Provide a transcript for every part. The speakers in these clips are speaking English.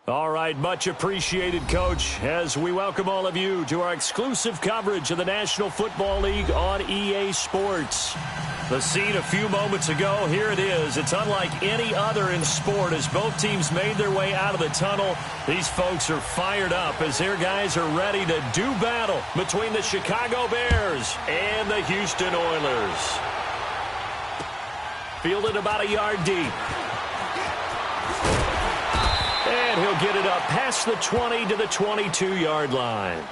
All right, much appreciated, Coach, as we welcome all of you to our exclusive coverage of the National Football League on EA Sports. The scene a few moments ago, here it is. It's unlike any other in sport as both teams made their way out of the tunnel. These folks are fired up as their guys are ready to do battle between the Chicago Bears and the Houston Oilers. Fielded about a yard deep. And he'll get it up past the 20 to the 22-yard line.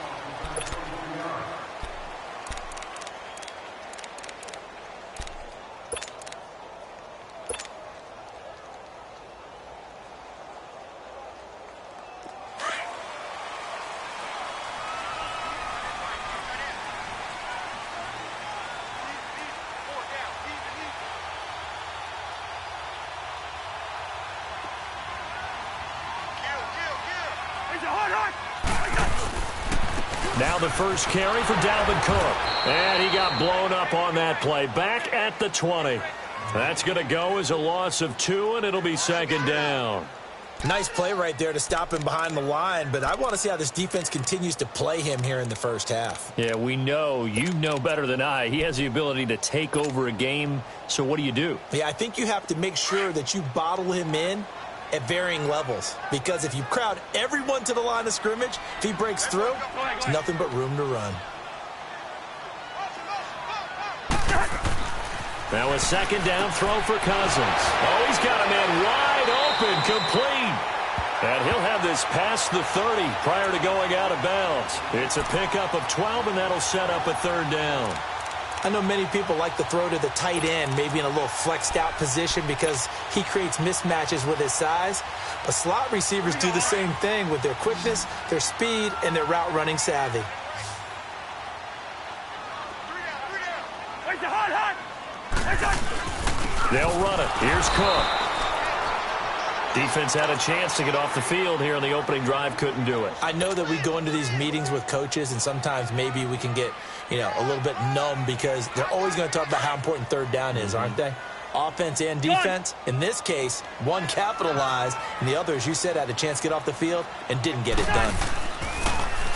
Now the first carry for Dalvin Cook. And he got blown up on that play. Back at the 20. That's going to go as a loss of 2, and it'll be second down. Nice play right there to stop him behind the line, but I want to see how this defense continues to play him here in the first half. Yeah, we know. You know better than I. He has the ability to take over a game, so what do? Yeah, I think you have to make sure that you bottle him in at varying levels, because if you crowd everyone to the line of scrimmage, if he breaks through, it's nothing but room to run. Now a second down throw for Cousins. Oh, he's got a man wide open, complete. And he'll have this past the 30 prior to going out of bounds. It's a pickup of 12, and that'll set up a third down. I know many people like to throw to the tight end, maybe in a little flexed out position because he creates mismatches with his size. But slot receivers do the same thing with their quickness, their speed, and their route running savvy. They'll run it. Here's Cook. Defense had a chance to get off the field here in the opening drive, couldn't do it. I know that we go into these meetings with coaches, and sometimes maybe we can get, a little bit numb because they're always going to talk about how important third down is, aren't they? Offense and defense. In this case, one capitalized, and the other, as you said, had a chance to get off the field and didn't get it done.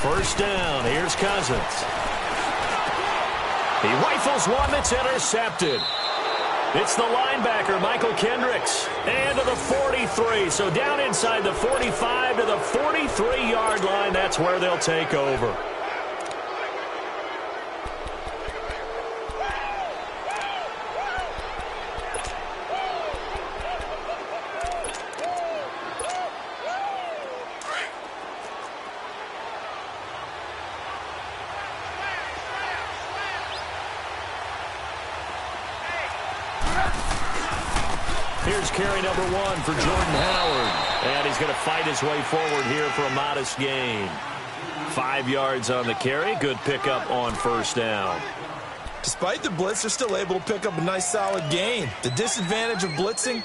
First down. Here's Cousins. He rifles one that's intercepted. It's the linebacker, Michael Kendricks. And to the 43. So down inside the 45 to the 43-yard line. That's where they'll take over. Here's carry number 1 for Jordan Howard. And he's going to fight his way forward here for a modest gain. 5 yards on the carry. Good pickup on first down. Despite the blitz, they're still able to pick up a nice solid gain. The disadvantage of blitzing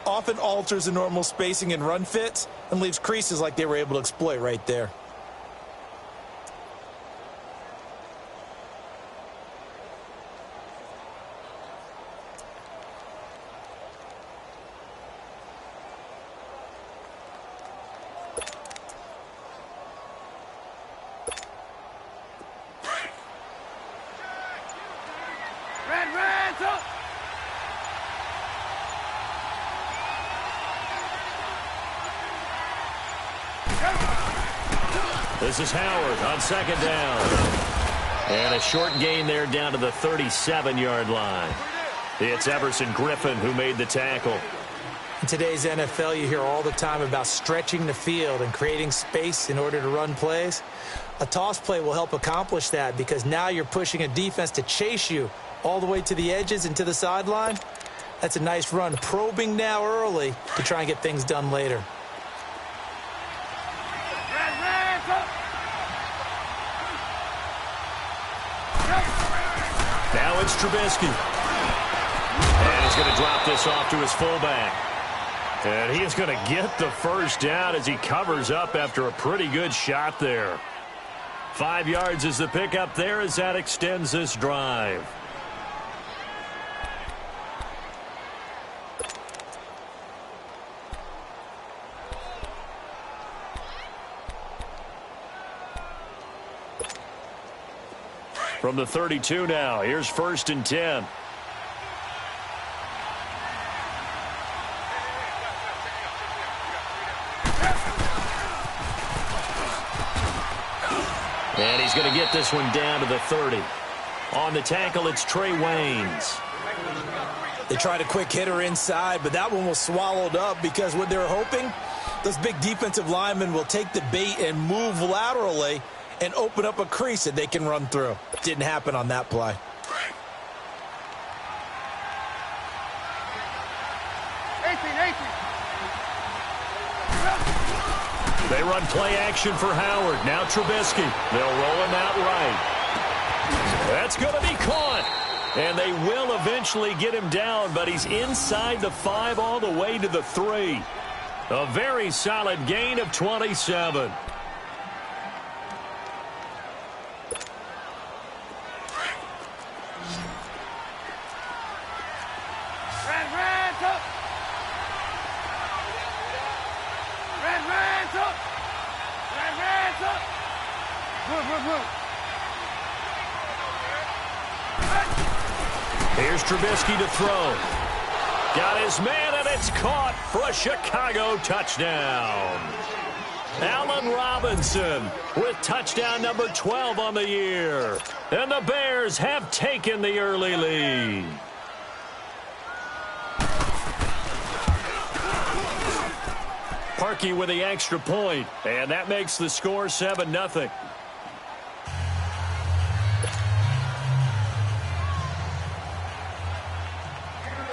often alters the normal spacing and run fits and leaves creases like they were able to exploit right there. This is Howard on second down. And a short gain there down to the 37-yard line. It's Everson Griffin who made the tackle. In today's NFL, you hear all the time about stretching the field and creating space in order to run plays. A toss play will help accomplish that because now you're pushing a defense to chase you all the way to the edges and to the sideline. That's a nice run, probing now early to try and get things done later. Now it's Trubisky. And he's going to drop this off to his fullback. And he is going to get the first down as he covers up after a pretty good shot there. 5 yards is the pickup there as that extends this drive. From the 32 now, here's 1st and 10. And he's going to get this one down to the 30. On the tackle, it's Trey Waynes. They tried a quick hitter inside, but that one was swallowed up because what they're hoping, those big defensive linemen will take the bait and move laterally and open up a crease that they can run through. Didn't happen on that play. They run play action for Howard. Now Trubisky. They'll roll him out right. That's going to be caught. And they will eventually get him down, but he's inside the 5 all the way to the 3. A very solid gain of 27. Here's Trubisky to throw. Got his man, and it's caught for a Chicago touchdown. Allen Robinson with touchdown number 12 on the year. And the Bears have taken the early lead. Parkey with the extra point, and that makes the score 7-0.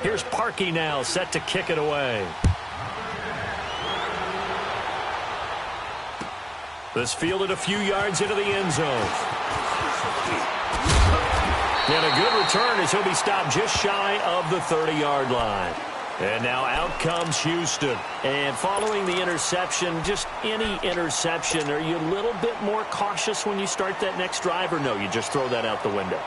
Here's Parkey now, set to kick it away. This fielded a few yards into the end zone. And a good return as he'll be stopped just shy of the 30-yard line. And now out comes Houston. And following the interception, just any interception, are you a little bit more cautious when you start that next drive, or no, you just throw that out the window?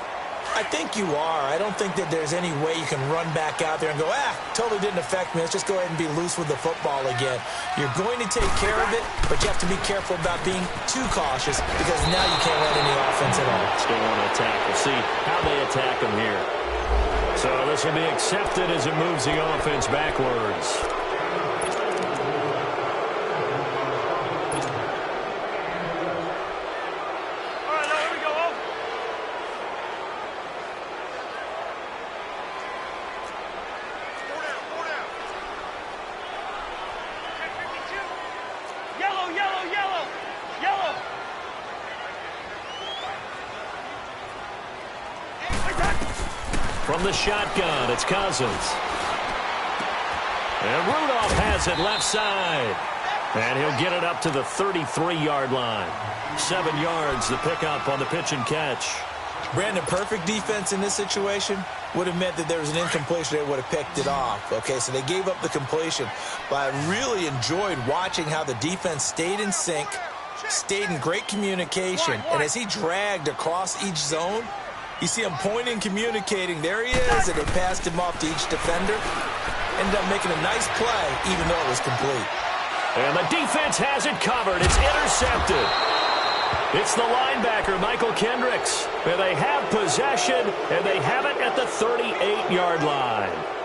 I think you are. I don't think that there's any way you can run back out there and go, totally didn't affect me. Let's just go ahead and be loose with the football again. You're going to take care of it, but you have to be careful about being too cautious because now you can't run any offense at all. Still want to attack. We'll see how they attack them here. So this will be accepted as it moves the offense backwards. From the shotgun, it's Cousins. And Rudolph has it left side. And he'll get it up to the 33-yard line. 7 yards, the pickup on the pitch and catch. Brandon, perfect defense in this situation would have meant that there was an incompletion. They would have picked it off. Okay, so they gave up the completion. But I really enjoyed watching how the defense stayed in sync, stayed in great communication. And as he dragged across each zone, you see him pointing, communicating. There he is, and they passed him off to each defender. Ended up making a nice play, even though it was complete. And the defense has it covered. It's intercepted. It's the linebacker, Michael Kendricks. And they have possession, and they have it at the 38-yard line.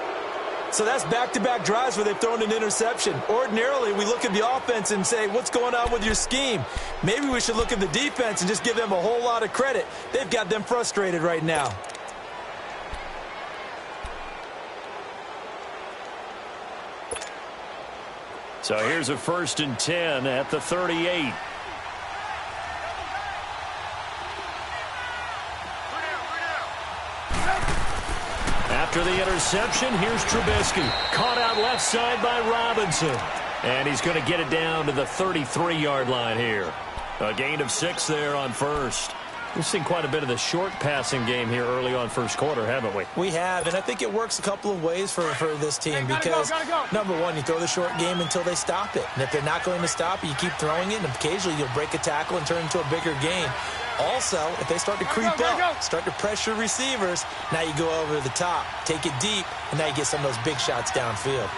So that's back-to-back drives where they've thrown an interception. Ordinarily, we look at the offense and say, what's going on with your scheme? Maybe we should look at the defense and just give them a whole lot of credit. They've got them frustrated right now. So here's a 1st and 10 at the 38. After the interception, here's Trubisky. Caught out left side by Robinson. And he's going to get it down to the 33-yard line here. A gain of 6 there on first. We've seen quite a bit of the short passing game here early on first quarter, haven't we? We have, and I think it works a couple of ways for this team because, number one, you throw the short game until they stop it. And if they're not going to stop it, you keep throwing it, and occasionally you'll break a tackle and turn it into a bigger game. Also, if they start to creep up, start to pressure receivers, now you go over the top, take it deep, and now you get some of those big shots downfield.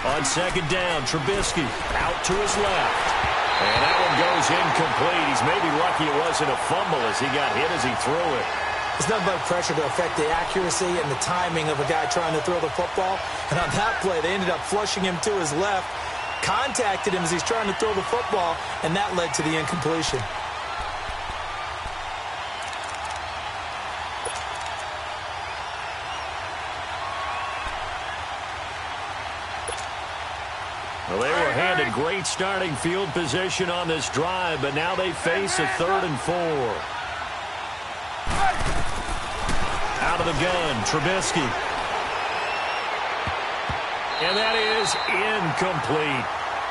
On second down, Trubisky out to his left. And that one goes incomplete. He's maybe lucky it wasn't a fumble as he got hit as he threw it. It's nothing but pressure to affect the accuracy and the timing of a guy trying to throw the football. And on that play, they ended up flushing him to his left, contacted him as he's trying to throw the football, and that led to the incompletion. Well, they were handed great starting field position on this drive, but now they face a 3rd and 4. Out of the gun, Trubisky. And that is incomplete.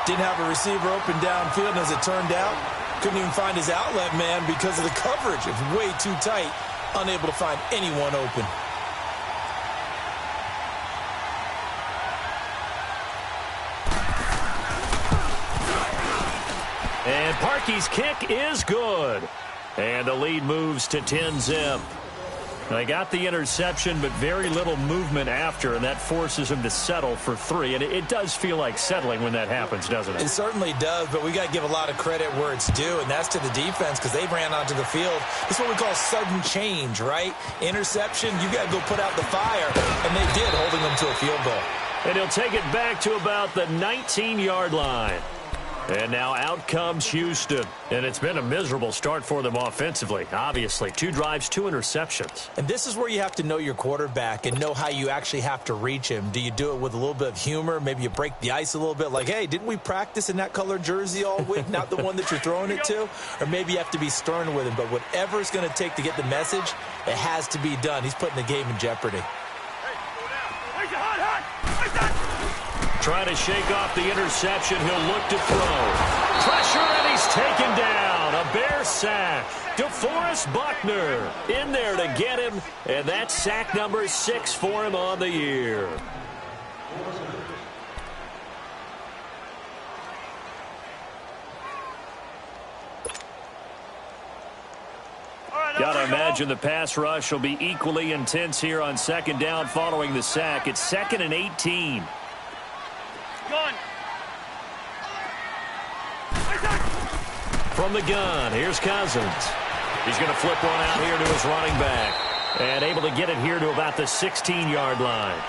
Didn't have a receiver open downfield, and as it turned out, couldn't even find his outlet man because of the coverage. It was way too tight, unable to find anyone open. And Parkey's kick is good. And the lead moves to 10-zip. They got the interception, but very little movement after, and that forces him to settle for 3. And it does feel like settling when that happens, doesn't it? It certainly does, but we got to give a lot of credit where it's due, and that's to the defense because they ran onto the field. It's what we call sudden change, right? Interception, you got to go put out the fire, and they did, holding them to a field goal. And he'll take it back to about the 19-yard line. And now out comes Houston. And it's been a miserable start for them offensively, obviously. 2 drives, 2 interceptions. And this is where you have to know your quarterback and know how you actually have to reach him. Do you do it with a little bit of humor? Maybe you break the ice a little bit like, hey, didn't we practice in that colored jersey all week, not the one that you're throwing it to? Or maybe you have to be stern with him. But whatever it's going to take to get the message, it has to be done. He's putting the game in jeopardy. Trying to shake off the interception. He'll look to throw. Pressure, and he's taken down. A Bear sack. DeForest Buckner in there to get him. And that's sack number 6 for him on the year. Got to imagine the pass rush will be equally intense here on 2nd down following the sack. It's 2nd and 18. From the gun, here's Cousins. He's going to flip one out here to his running back. And able to get it here to about the 16-yard line.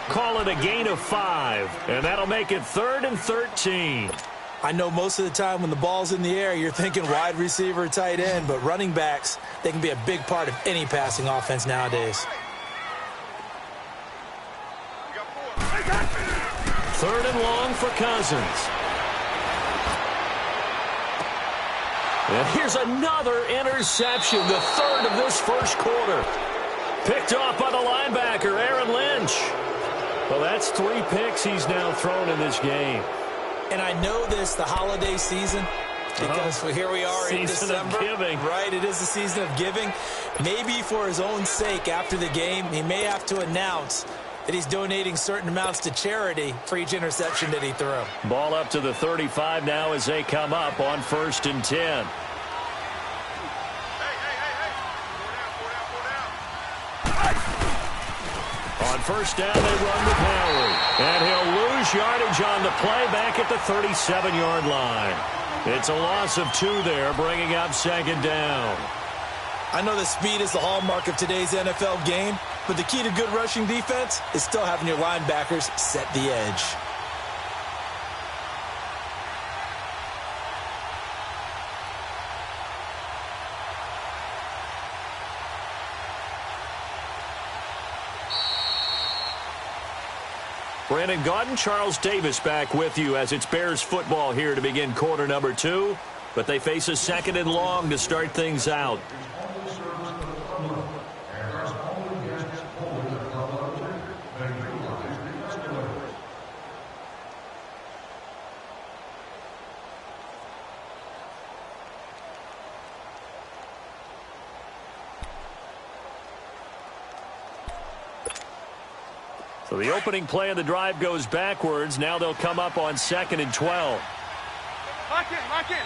Call it a gain of 5. And that'll make it 3rd and 13. I know most of the time when the ball's in the air, you're thinking wide receiver, tight end. But running backs, they can be a big part of any passing offense nowadays. 3rd and long for Cousins. And here's another interception, the 3rd of this first quarter. Picked off by the linebacker, Aaron Lynch. Well, that's 3 picks he's now thrown in this game. And I know this, the holiday season, because here we are in December. Season of giving. Right, it is the season of giving. Maybe for his own sake after the game, he may have to announce that he's donating certain amounts to charity for each interception that he threw. Ball up to the 35 now as they come up on 1st and 10. On 1st down, they run with Howard. And he'll lose yardage on the play back at the 37-yard line. It's a loss of 2 there, bringing up 2nd down. I know that speed is the hallmark of today's NFL game, but the key to good rushing defense is still having your linebackers set the edge. Brandon Gaudin, Charles Davis back with you as it's Bears football here to begin quarter number 2. But they face a 2nd and long to start things out. So the opening play of the drive goes backwards. Now they'll come up on 2nd and 12. Lock in, lock in.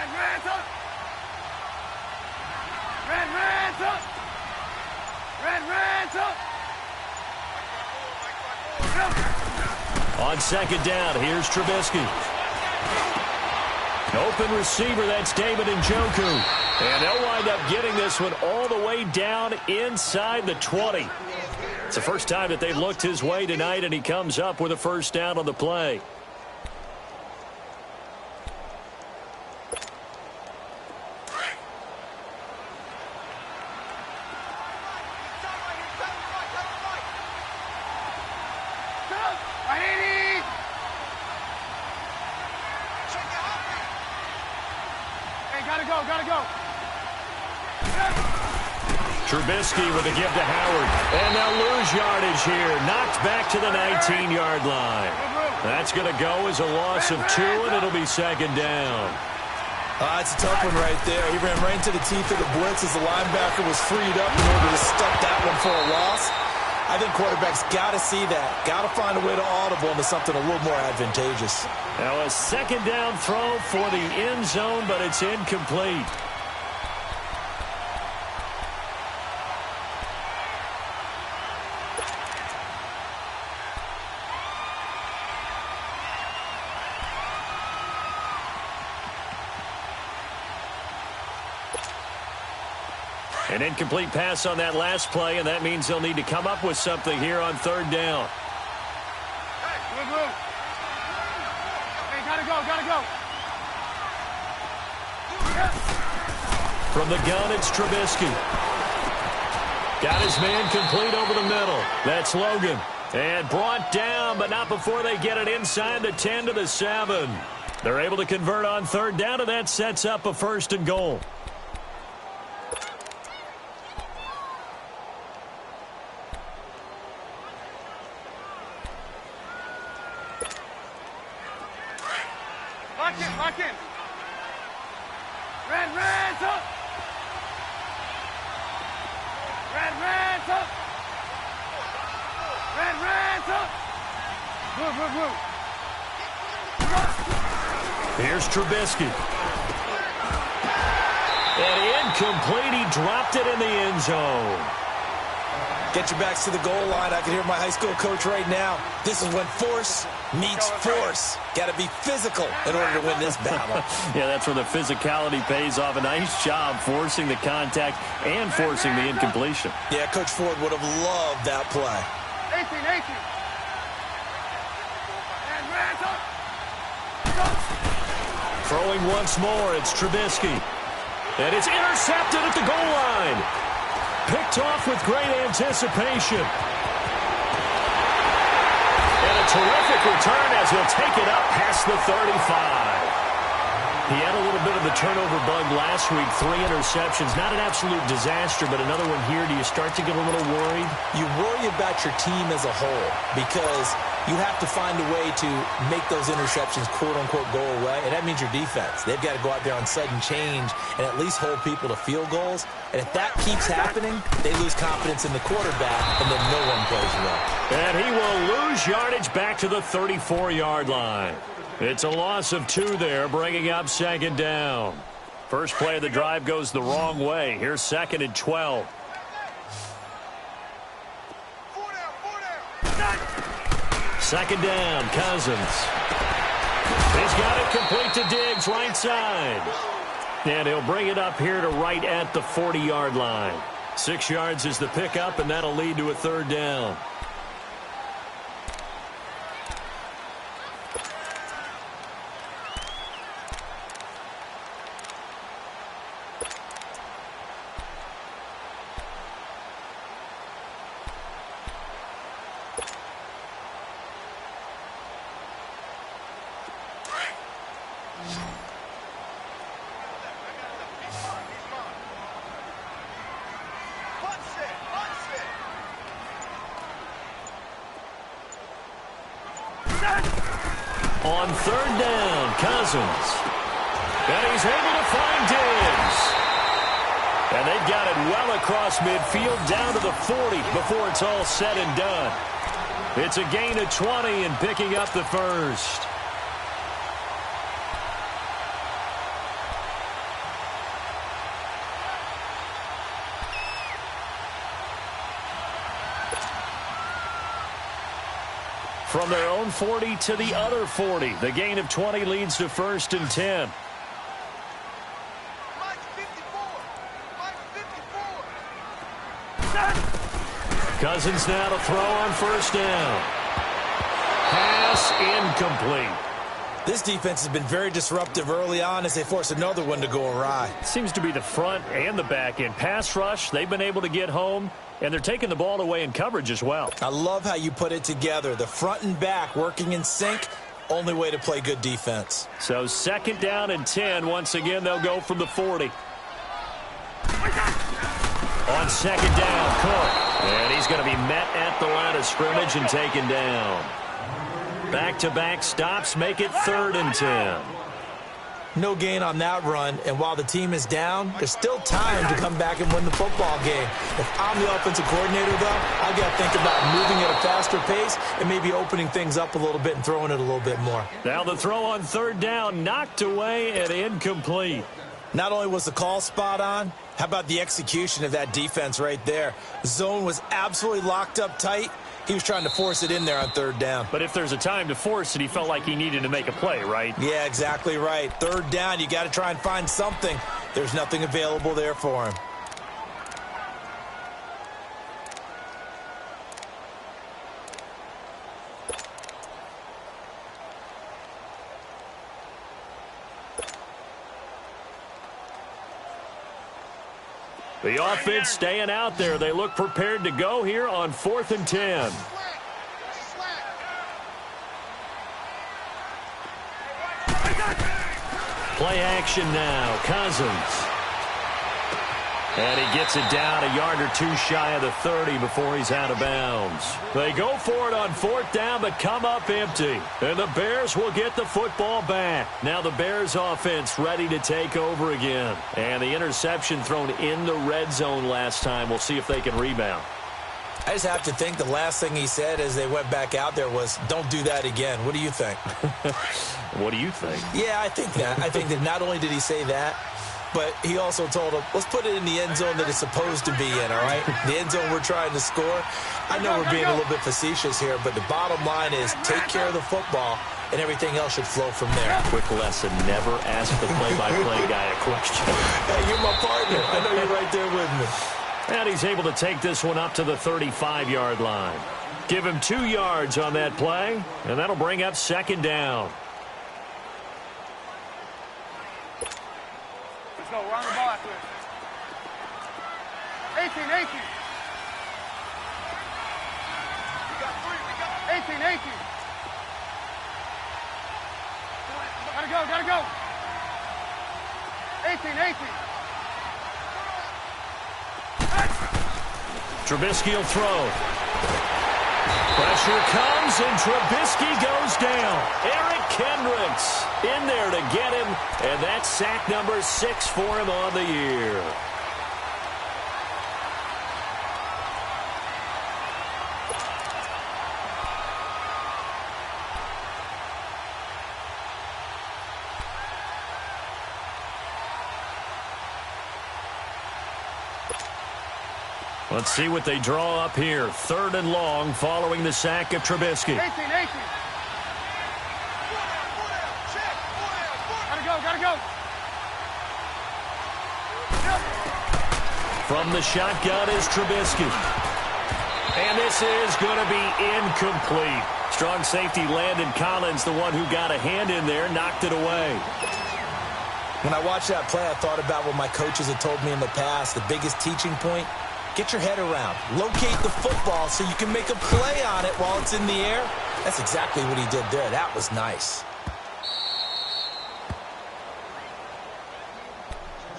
Red up. Red up. Red up. On 2nd down, here's Trubisky. Open receiver, that's David Njoku. And they'll wind up getting this one all the way down inside the 20. It's the first time that they've looked his way tonight, and he comes up with a first down on the play. Trubisky with a give to Howard. And they'll lose yardage here. Knocked back to the 19-yard line. That's going to go as a loss of 2, and it'll be second down. That's a tough one right there. He ran right into the teeth of the blitz as the linebacker was freed up in order to stuff that one for a loss. I think quarterbacks got to see that. Got to find a way to audible into something a little more advantageous. Now a second down throw for the end zone, but it's incomplete. An incomplete pass on that last play, and that means they'll need to come up with something here on third down. Hey, gotta go. From the gun, it's Trubisky. Got his man complete over the middle. That's Logan. And brought down, but not before they get it inside the 10 to the 7. They're able to convert on third down, and that sets up a first and goal. Lock in. Red up. Red up. Blue. Here's Trubisky. And incomplete. He dropped it in the end zone. Get your backs to the goal line. I can hear my high school coach right now. This is when force meets force. Got to be physical in order to win this battle. Yeah, that's where the physicality pays off. A nice job forcing the contact and forcing the incompletion. Yeah, Coach Ford would have loved that play. 18. Throwing once more, it's Trubisky. And it's intercepted at the goal line. Picked off with great anticipation. And a terrific return as he'll take it up past the 35. He had a little bit of the turnover bug last week. 3 interceptions. Not an absolute disaster, but another one here. Do you start to get a little worried? You worry about your team as a whole because you have to find a way to make those interceptions, quote-unquote, go away, and that means your defense. They've got to go out there on sudden change and at least hold people to field goals. And if that keeps happening, they lose confidence in the quarterback, and then no one plays well. And he will lose yardage back to the 34-yard line. It's a loss of 2 there, bringing up second down. First play of the drive goes the wrong way. Here's second and 12. Second down, Cousins. He's got it complete to Diggs, right side. And he'll bring it up here to right at the 40-yard line. 6 yards is the pickup, and that'll lead to a third down. On third down, Cousins. And he's able to find Diggs. And they've got it well across midfield down to the 40 before it's all said and done. It's a gain of 20 and picking up the first. From their own 40 to the other 40. The gain of 20 leads to first and 10. Cousins now to throw on first down. Pass incomplete. This defense has been very disruptive early on as they force another one to go awry. Seems to be the front and the back end. Pass rush, they've been able to get home, and they're taking the ball away in coverage as well. I love how you put it together. The front and back working in sync, only way to play good defense. So 2nd down and 10. Once again, they'll go from the 40. On 2nd down, Cook. And he's going to be met at the line of scrimmage and taken down. Back-to-back stops make it 3rd and 10. No gain on that run, and while the team is down, there's still time to come back and win the football game. If I'm the offensive coordinator, though, I've got to think about moving at a faster pace and maybe opening things up a little bit and throwing it a little bit more. Now the throw on 3rd down, knocked away and incomplete. Not only was the call spot on, how about the execution of that defense right there? The zone was absolutely locked up tight. He was trying to force it in there on 3rd down. But if there's a time to force it, he felt like he needed to make a play, right? Yeah, exactly right. 3rd down, you got to try and find something. There's nothing available there for him. The offense staying out there. They look prepared to go here on 4th and 10. Play action now. Cousins. And he gets it down a yard or two shy of the 30 before he's out of bounds. They go for it on 4th down, but come up empty. And the Bears will get the football back. Now the Bears offense ready to take over again. And the interception thrown in the red zone last time. We'll see if they can rebound. I just have to think the last thing he said as they went back out there was, don't do that again. What do you think? What do you think? Yeah, I think that. I think that not only did he say that, but he also told him, let's put it in the end zone that it's supposed to be in, all right? The end zone we're trying to score. I know we're being a little bit facetious here, but the bottom line is take care of the football, and everything else should flow from there. Quick lesson, never ask the play-by-play guy a question. Hey, you're my partner. I know you're right there with me. And he's able to take this one up to the 35-yard line. Give him 2 yards on that play, and that'll bring up 2nd down. Let's go. Run the ball after it. 18. 18. Gotta go. 18. Trubisky will throw. Pressure comes, and Trubisky goes down. Eric Kendricks in there to get him, and that's sack number 6 for him on the year. Let's see what they draw up here. 3rd and long following the sack of Trubisky. 18. Gotta go. From the shotgun is Trubisky. And this is going to be incomplete. Strong safety Landon Collins, the one who got a hand in there, knocked it away. When I watched that play, I thought about what my coaches had told me in the past. The biggest teaching point, get your head around. Locate the football so you can make a play on it while it's in the air. That's exactly what he did there. That was nice.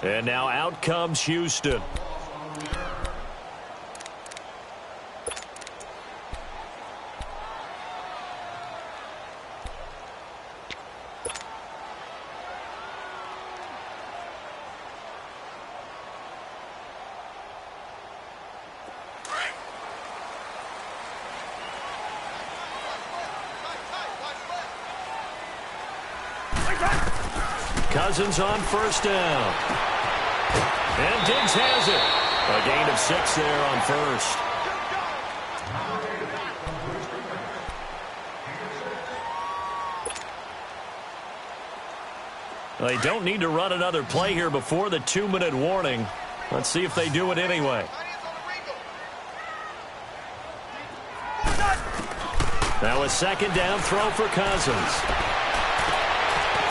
And now out comes Houston. Cousins on 1st down. And Diggs has it. A gain of 6 there on 1st. They don't need to run another play here before the 2-minute warning. Let's see if they do it anyway. Now a second down throw for Cousins.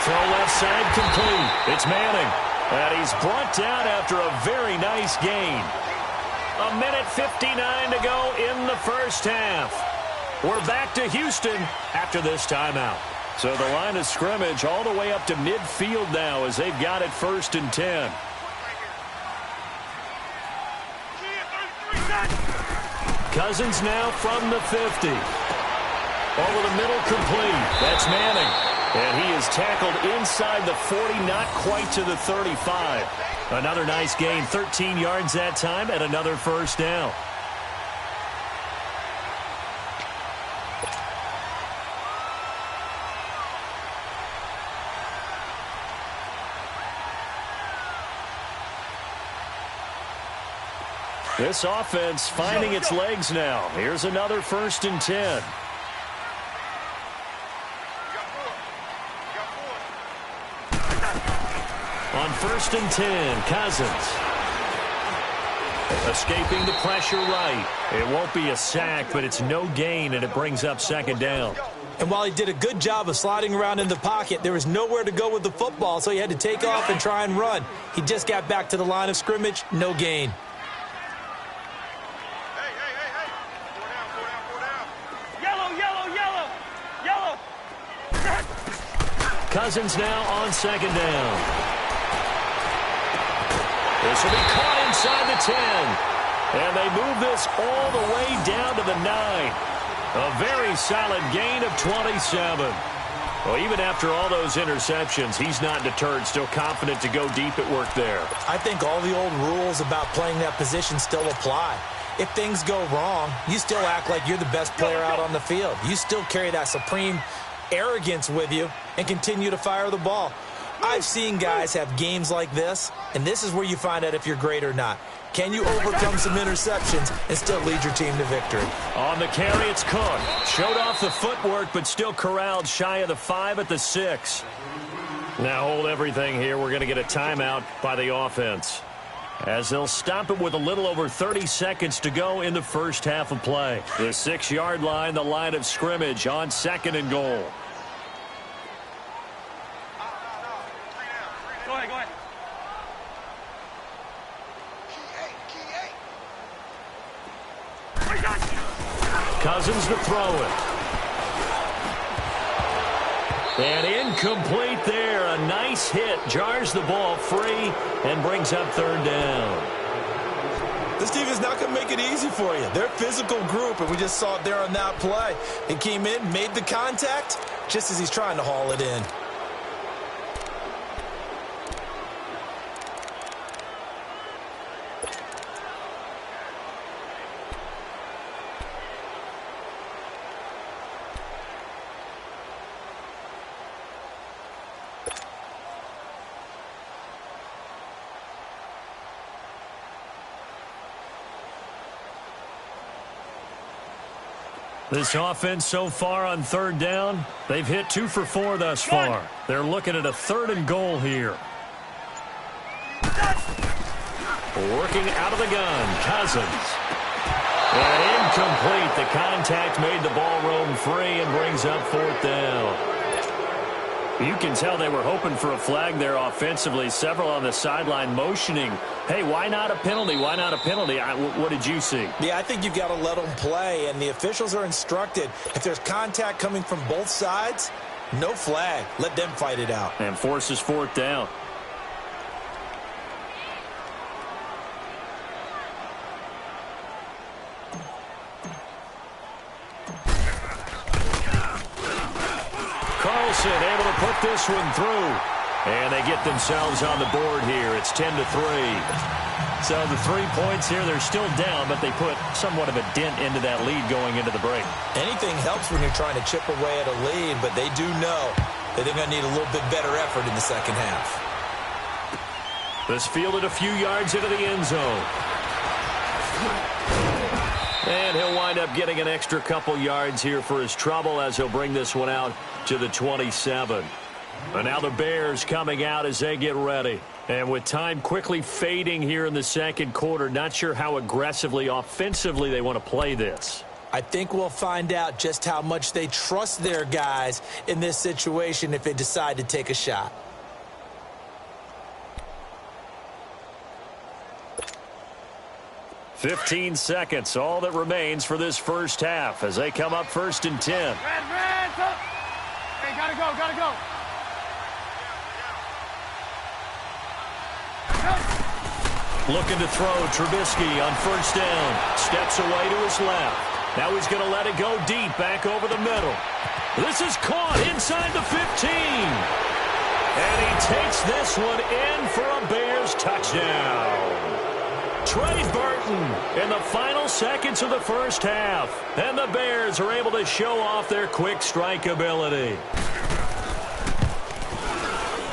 Throw left side complete. It's Manning. And he's brought down after a very nice gain. 1:59 to go in the first half. We're back to Houston after this timeout. So the line of scrimmage all the way up to midfield now as they've got it 1st and 10. Cousins now from the 50. Over the middle complete. That's Manning. And he is tackled inside the 40, not quite to the 35. Another nice gain, 13 yards that time, and another first down. This offense finding its legs now. Here's another 1st and 10. On 1st and 10, Cousins. Escaping the pressure right. It won't be a sack, but it's no gain, and it brings up 2nd down. And while he did a good job of sliding around in the pocket, there was nowhere to go with the football, so he had to take off and try and run. He just got back to the line of scrimmage, no gain. Cousins now on 2nd down. This will be caught inside the 10. And they move this all the way down to the 9. A very solid gain of 27. Well, even after all those interceptions, he's not deterred, still confident to go deep at work there. I think all the old rules about playing that position still apply. If things go wrong, you still act like you're the best player out on the field. You still carry that supreme arrogance with you and continue to fire the ball. I've seen guys have games like this, and this is where you find out if you're great or not. Can you overcome some interceptions and still lead your team to victory? On the carry, it's Cook. Showed off the footwork, but still corralled shy of the 5 at the 6. Now hold everything here. We're going to get a timeout by the offense, as they'll stop it with a little over 30 seconds to go in the first half of play. The 6-yard line, the line of scrimmage on 2nd and goal. Go ahead, go ahead. Cousins to throw it. And incomplete there. A nice hit. Jars the ball free and brings up 3rd down. This team is not going to make it easy for you. They're a physical group, and we just saw it there on that play. He came in, made the contact, just as he's trying to haul it in. This offense so far on 3rd down, they've hit 2 for 4 thus far. They're looking at a 3rd and goal here. Working out of the gun, Cousins. And incomplete. The contact made the ball roam free and brings up 4th down. You can tell they were hoping for a flag there offensively. Several on the sideline motioning, hey, why not a penalty? Why not a penalty? What did you see? Yeah, I think you've got to let them play, and the officials are instructed. If there's contact coming from both sides, no flag. Let them fight it out. And forces 4th down. Carlson able to put this one through. And they get themselves on the board here. It's 10-3. So the 3 points here, they're still down, but they put somewhat of a dent into that lead going into the break. Anything helps when you're trying to chip away at a lead, but they do know that they're going to need a little bit better effort in the second half. This fielded a few yards into the end zone. And he'll wind up getting an extra couple yards here for his trouble as he'll bring this one out to the 27. And now the Bears coming out as they get ready. And with time quickly fading here in the second quarter, not sure how aggressively, offensively they want to play this. I think we'll find out just how much they trust their guys in this situation if they decide to take a shot. "15 seconds, all that remains for this first half as they come up 1st and 10. Red, hey, gotta go, gotta go. Looking to throw, Trubisky on 1st down. Steps away to his left. Now he's going to let it go deep, back over the middle. This is caught inside the 15. And he takes this one in for a Bears touchdown. Trey Burton in the final seconds of the first half. And the Bears are able to show off their quick strike ability.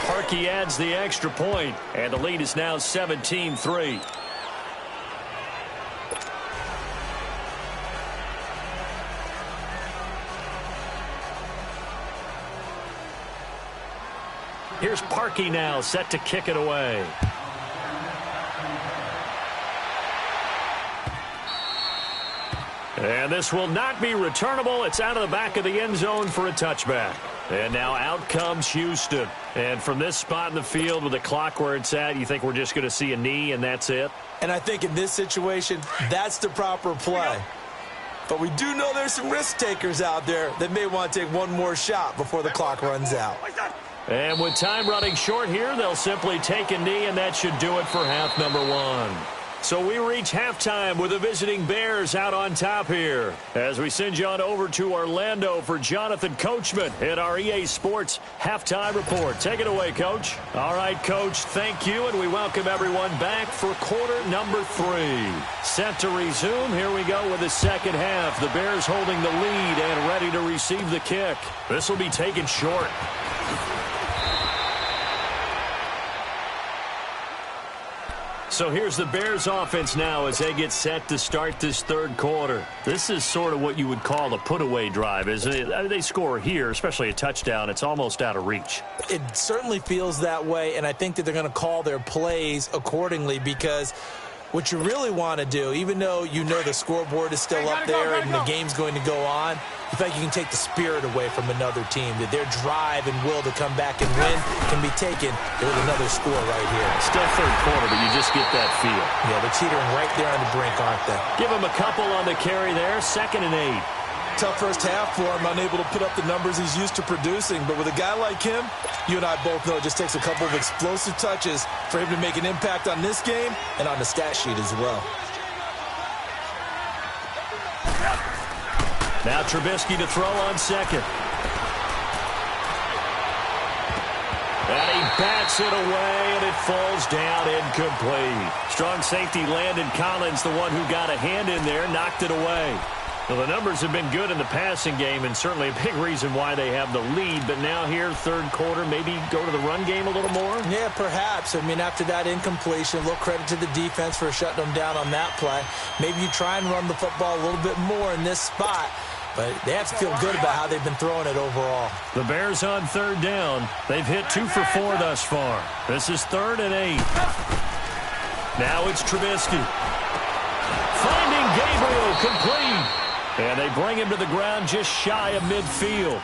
Parkey adds the extra point, and the lead is now 17-3. Here's Parkey now, set to kick it away. And this will not be returnable. It's out of the back of the end zone for a touchback. And now out comes Houston. And from this spot in the field with the clock where it's at, you think we're just going to see a knee and that's it? And I think in this situation, that's the proper play. But we do know there's some risk takers out there that may want to take one more shot before the clock runs out. And with time running short here, they'll simply take a knee, and that should do it for half number one. So we reach halftime with the visiting Bears out on top here. As we send you on over to Orlando for Jonathan Coachman in our EA Sports Halftime Report. Take it away, Coach. All right, Coach, thank you, and we welcome everyone back for quarter number 3. Set to resume. Here we go with the second half. The Bears holding the lead and ready to receive the kick. This will be taken short. So here's the Bears offense now as they get set to start this third quarter. This is sort of what you would call a put-away drive, isn't it? I mean, they score here, especially a touchdown. It's almost out of reach. It certainly feels that way, and I think that they're going to call their plays accordingly because what you really want to do, even though you know the scoreboard is still up there and the game's going to go on, you think you can take the spirit away from another team, that their drive and will to come back and win can be taken with another score right here. Still third quarter, but you just get that feel. Yeah, they're teetering right there on the brink, aren't they? Give them a couple on the carry there, 2nd and 8. Tough first half for him, unable to put up the numbers he's used to producing. But with a guy like him, you and I both know it just takes a couple of explosive touches for him to make an impact on this game and on the stat sheet as well. Now Trubisky to throw on 2nd. And he bats it away, and it falls down incomplete. Strong safety Landon Collins, the one who got a hand in there, knocked it away. Well, the numbers have been good in the passing game, and certainly a big reason why they have the lead. But now here, third quarter, maybe go to the run game a little more? Yeah, perhaps. I mean, after that incompletion, a little credit to the defense for shutting them down on that play. Maybe you try and run the football a little bit more in this spot. But they have to feel good about how they've been throwing it overall. The Bears on 3rd down. They've hit 2 for 4 thus far. This is 3rd and 8. Now it's Trubisky. Finding Gabriel complete. And they bring him to the ground just shy of midfield.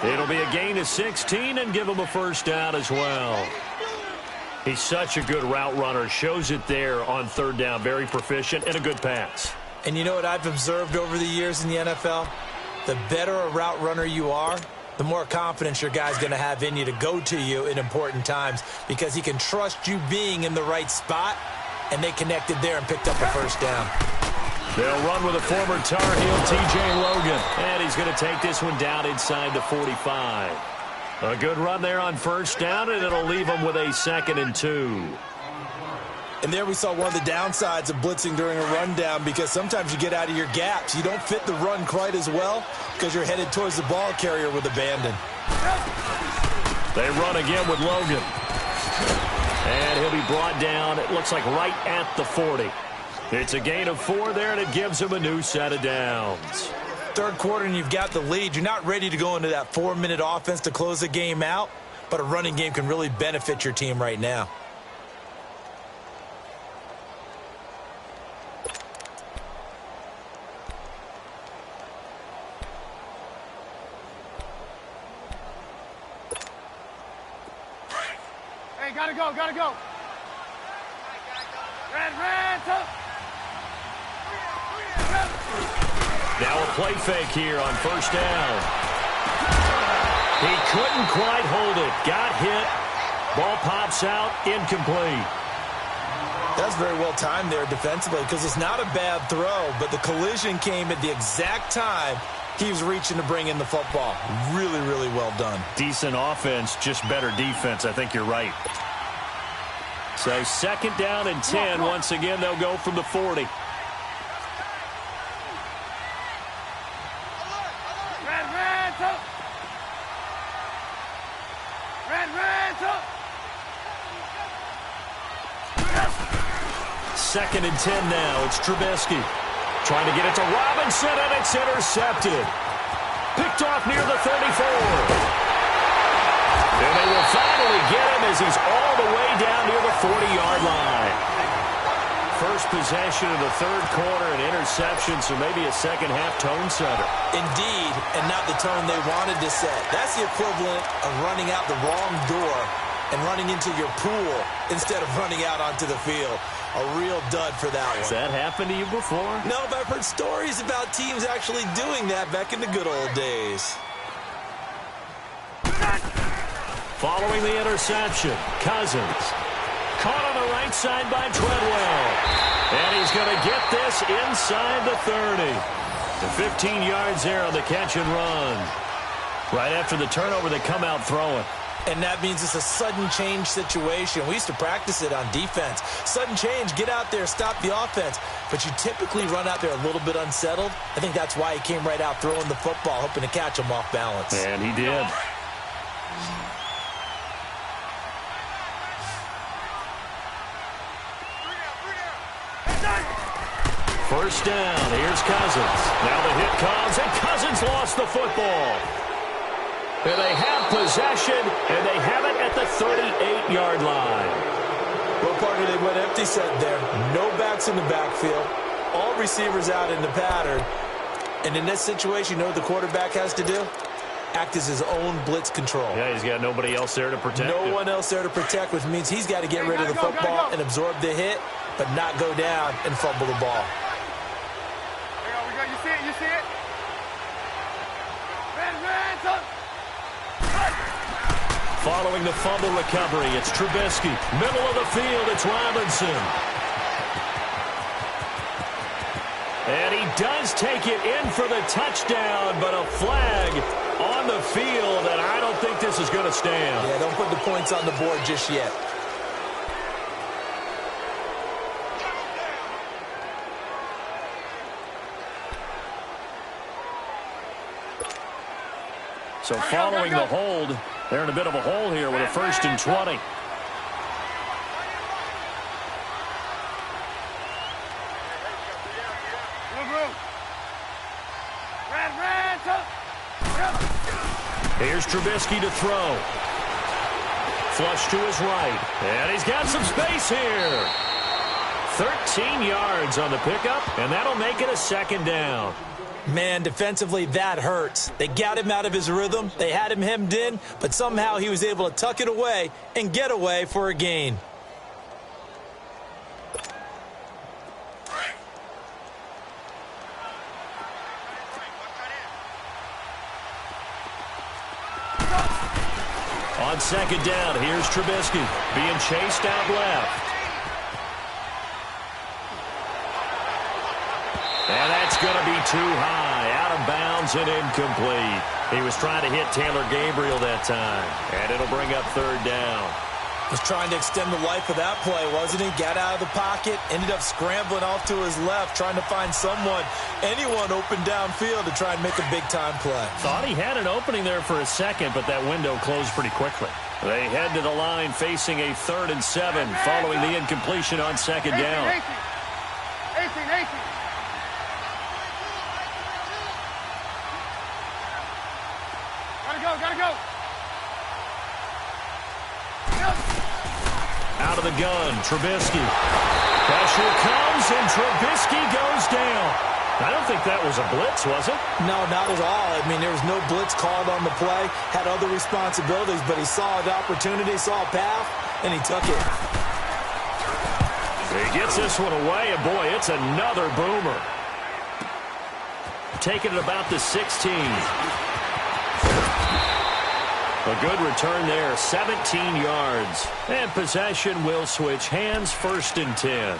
It'll be a gain of 16 and give him a first down as well. He's such a good route runner. Shows it there on 3rd down. Very proficient and a good pass. And you know what I've observed over the years in the NFL? The better a route runner you are, the more confidence your guy's going to have in you to go to you in important times because he can trust you being in the right spot, and they connected there and picked up a first down. They'll run with a former Tar Heel, T.J. Logan. And he's going to take this one down inside the 45. A good run there on 1st down, and it'll leave them with a 2nd and 2. And there we saw one of the downsides of blitzing during a rundown because sometimes you get out of your gaps. You don't fit the run quite as well because you're headed towards the ball carrier with abandon. They run again with Logan. And he'll be brought down, it looks like right at the 40. It's a gain of 4 there, and it gives him a new set of downs. Third quarter, and you've got the lead. You're not ready to go into that 4-minute offense to close the game out, but a running game can really benefit your team right now. gotta go, gotta go. Red, tough. Now a play fake here on first down. He couldn't quite hold it. Got hit. Ball pops out. Incomplete. That's very well timed there defensively because it's not a bad throw, but the collision came at the exact time he was reaching to bring in the football. Really, really well done. Decent offense, just better defense. I think you're right. So second down and 10. Once again, they'll go from the 40. Red, tough. Red, tough. Second and 10 now. It's Trubisky. Trying to get it to Robinson, and it's intercepted. Picked off near the 34. And they will finally get him as he's all the way down near the 40-yard line. First possession of the third quarter, an interception, so maybe a second-half tone setter. Indeed, and not the tone they wanted to set. That's the equivalent of running out the wrong door and running into your pool instead of running out onto the field. A real dud for that one. Has that happened to you before? No, but I've heard stories about teams actually doing that back in the good old days. Following the interception, Cousins. Caught on the right side by Treadwell. And he's going to get this inside the 30. The 15 yards there on the catch and run. Right after the turnover, they come out throwing. And that means it's a sudden change situation. We used to practice it on defense. Sudden change, get out there, stop the offense. But you typically run out there a little bit unsettled. I think that's why he came right out throwing the football, hoping to catch him off balance. And he did. First down, here's Cousins. Now the hit comes, and Cousins lost the football. And they have possession, and they have it at the 38-yard line. Well, partner, they went empty set there. No backs in the backfield. All receivers out in the pattern. And in this situation, you know what the quarterback has to do? Act as his own blitz control. Yeah, he's got nobody else there to protect him. No one else there to protect, which means he's got to get rid of the football and absorb the hit, but not go down and fumble the ball. We go. You see it, you see it? Red, tough. Following the fumble recovery, it's Trubisky. Middle of the field, it's Robinson. And he does take it in for the touchdown, but a flag on the field, and I don't think this is going to stand. Yeah, don't put the points on the board just yet. So following the hold, they're in a bit of a hole here with a 1st and 20. Red, tough. Here's Trubisky to throw. Flush to his right. And he's got some space here. 13 yards on the pickup, and that'll make it a second down. Man, defensively, that hurts. They got him out of his rhythm. They had him hemmed in, but somehow he was able to tuck it away and get away for a gain. On second down, here's Trubisky being chased out left. And that's going to be too high, out of bounds and incomplete. He was trying to hit Taylor Gabriel that time, and it'll bring up third down. Was trying to extend the life of that play, wasn't he? Got out of the pocket, ended up scrambling off to his left, trying to find anyone open downfield to try and make a big-time play. Thought he had an opening there for a second, but that window closed pretty quickly. They head to the line facing a 3rd and 7 following the incompletion on second down. 18. Gotta go. Out of the gun, Trubisky. Pressure comes, and Trubisky goes down. I don't think that was a blitz, was it? No, not at all. I mean, there was no blitz called on the play. Had other responsibilities, but he saw an opportunity, saw a path, and he took it. He gets this one away, and boy, it's another boomer. Taking it about the 16. A good return there, 17 yards. And possession will switch hands, 1st and 10.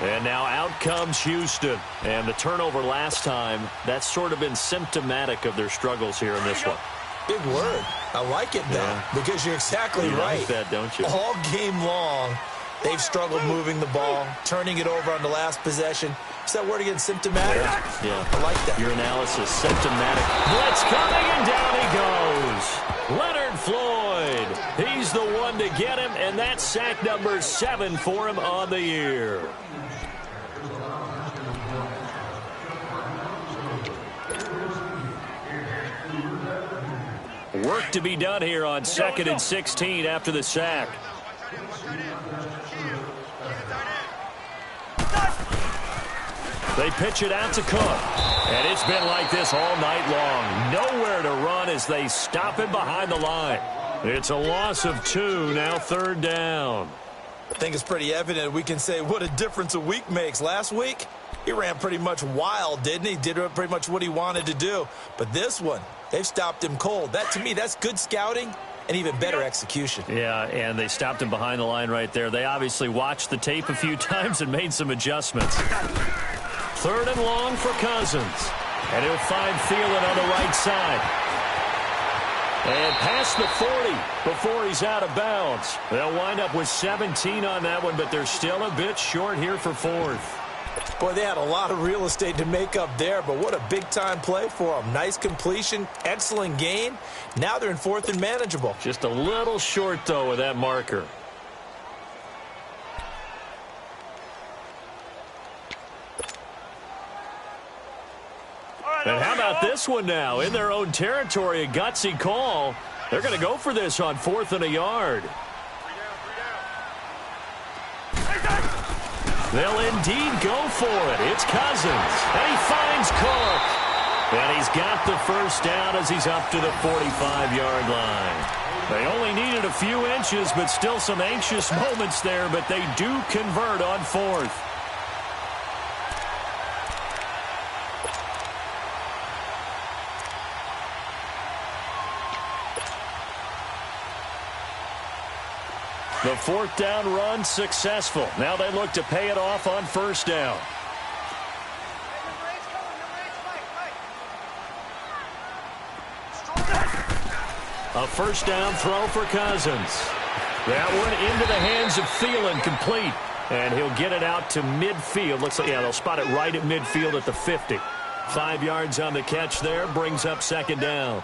And now out comes Houston. And the turnover last time, that's sort of been symptomatic of their struggles here in this one. Big word. I like it, though, because you're exactly right. You like that, don't you? All game long, they've struggled moving the ball, turning it over on the last possession. Is that word again, symptomatic? Yeah. I like that. Your analysis, symptomatic. Blitz coming, and down he goes. Leonard Floyd. He's the one to get him, and that's sack number 7 for him on the year. Work to be done here on 2nd and 16 after the sack. They pitch it out to Cook. And it's been like this all night long. Nowhere to run as they stop him behind the line. It's a loss of 2, now 3rd down. I think it's pretty evident we can say what a difference a week makes. Last week, he ran pretty much wild, didn't he? Did pretty much what he wanted to do. But this one, they've stopped him cold. That, to me, that's good scouting and even better execution. Yeah, and they stopped him behind the line right there. They obviously watched the tape a few times and made some adjustments. 3rd and long for Cousins. And he'll find Thielen on the right side. And past the 40 before he's out of bounds. They'll wind up with 17 on that one, but they're still a bit short here for 4th. Boy, they had a lot of real estate to make up there, but what a big-time play for them. Nice completion, excellent gain. Now they're in 4th and manageable. Just a little short, though, with that marker. And how about this one now? In their own territory, a gutsy call. They're going to go for this on 4th and a yard. They'll indeed go for it. It's Cousins. And he finds Cook. And he's got the first down as he's up to the 45-yard line. They only needed a few inches, but still some anxious moments there, but they do convert on 4th. The 4th down run successful. Now they look to pay it off on 1st down. A 1st down throw for Cousins. That one into the hands of Thielen, complete. And he'll get it out to midfield. Looks like, yeah, they'll spot it right at midfield at the 50. 5 yards on the catch there. Brings up 2nd down.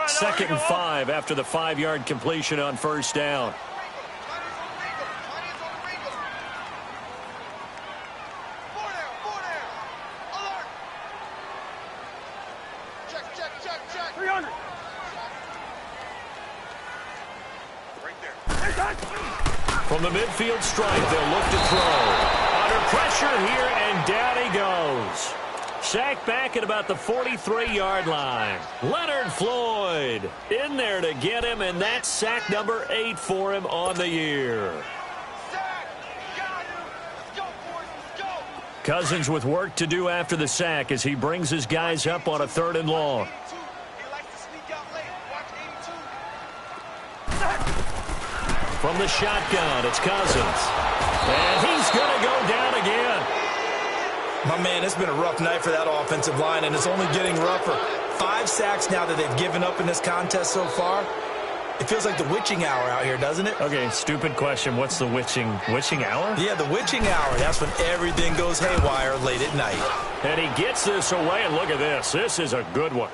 Second and 5 after the 5-yard completion on 1st down. From the midfield stripe, they'll look to throw. Under pressure here, and down he goes. Sacked back at about the 43-yard line. Leonard Floyd in there to get him, and that's sack number 8 for him on the year. Cousins with work to do after the sack as he brings his guys up on a 3rd and long. From the shotgun, it's Cousins. And he's going to go down again. My man, it's been a rough night for that offensive line, and it's only getting rougher. 5 sacks now that they've given up in this contest so far. It feels like the witching hour out here, doesn't it? Okay, stupid question. What's the witching hour? Yeah, the witching hour. That's when everything goes haywire late at night. And he gets this away, and look at this. This is a good one.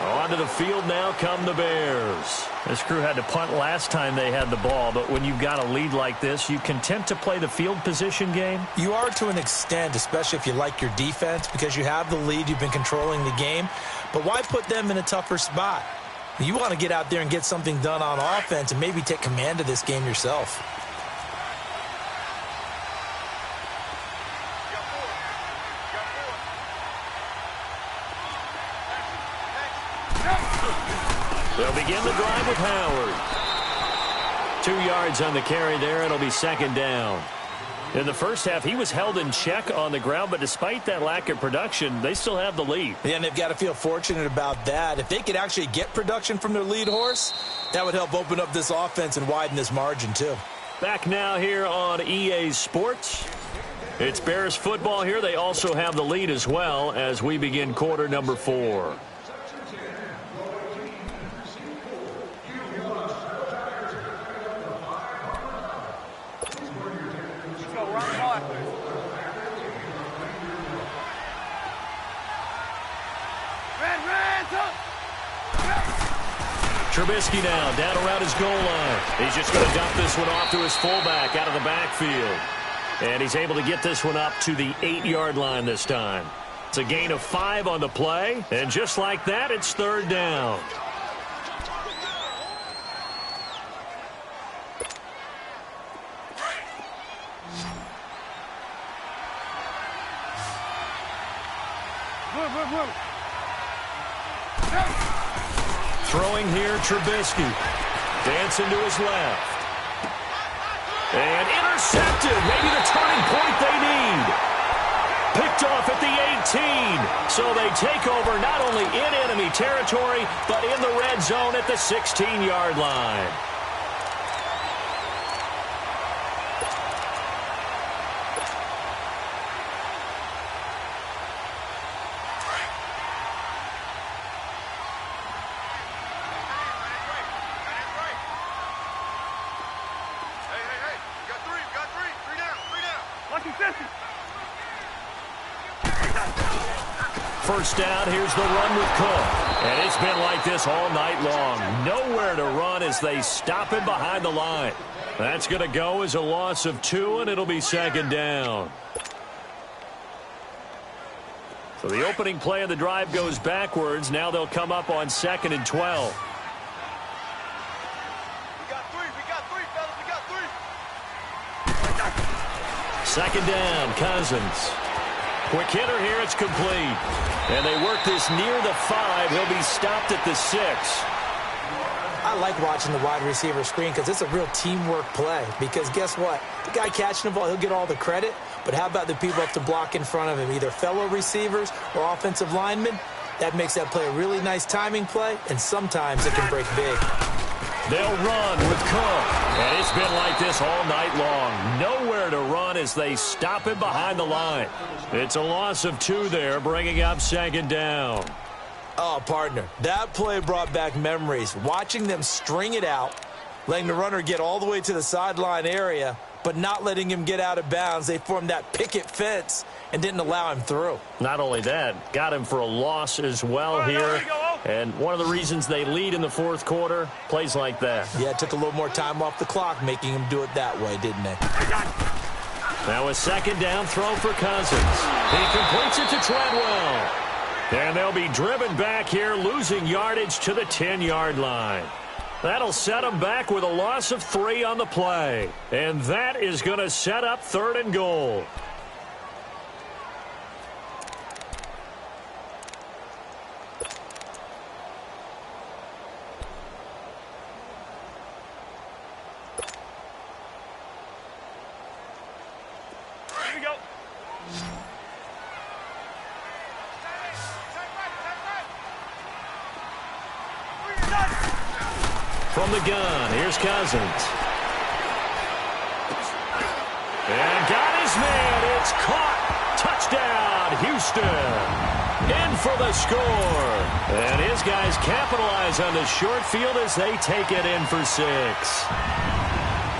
Onto the field now come the Bears. This crew had to punt last time they had the ball, but when you've got a lead like this, you content to play the field position game? You are to an extent, especially if you like your defense, because you have the lead, you've been controlling the game. But why put them in a tougher spot? You want to get out there and get something done on offense and maybe take command of this game yourself. They'll begin the drive with Howard. 2 yards on the carry there. It'll be second down. In the first half, he was held in check on the ground, but despite that lack of production, they still have the lead. Yeah, and they've got to feel fortunate about that. If they could actually get production from their lead horse, that would help open up this offense and widen this margin too. Back now here on EA Sports. It's Bears football here. They also have the lead as well as we begin quarter number 4. Trubisky now down around his goal line. He's just going to dump this one off to his fullback out of the backfield. And he's able to get this one up to the 8-yard line this time. It's a gain of 5 on the play. And just like that, it's third down. Throwing here, Trubisky. Dancing to his left. And intercepted. Maybe the turning point they need. Picked off at the 18. So they take over not only in enemy territory, but in the red zone at the 16-yard line. First down, here's the run with Cook. And it's been like this all night long. Nowhere to run as they stop him behind the line. That's going to go as a loss of 2, and it'll be second down. So the opening play of the drive goes backwards. Now they'll come up on 2nd and 12. We got three, fellas. We got 3. Second down, Cousins. Quick hitter here, it's complete. And they work this near the 5. He'll be stopped at the 6. I like watching the wide receiver screen because it's a real teamwork play. Because guess what? The guy catching the ball, he'll get all the credit. But how about the people up to block in front of him, either fellow receivers or offensive linemen? That makes that play a really nice timing play, and sometimes it can break big. They'll run with Cook. And it's been like this all night long. Nowhere to run as they stop him behind the line. It's a loss of 2 there, bringing up second down. Oh, partner, that play brought back memories. Watching them string it out, letting the runner get all the way to the sideline area, but not letting him get out of bounds. They formed that picket fence and didn't allow him through. Not only that, got him for a loss as well here. And one of the reasons they lead in the fourth quarter, plays like that. Yeah, it took a little more time off the clock, making him do it that way, didn't it? Now a second down throw for Cousins. He completes it to Treadwell. And they'll be driven back here, losing yardage to the 10-yard line. That'll set them back with a loss of 3 on the play. And that is going to set up 3rd and goal. From the gun, here's Cousins. And got his man. It's caught. Touchdown, Houston. In for the score. And his guys capitalize on the short field as they take it in for 6.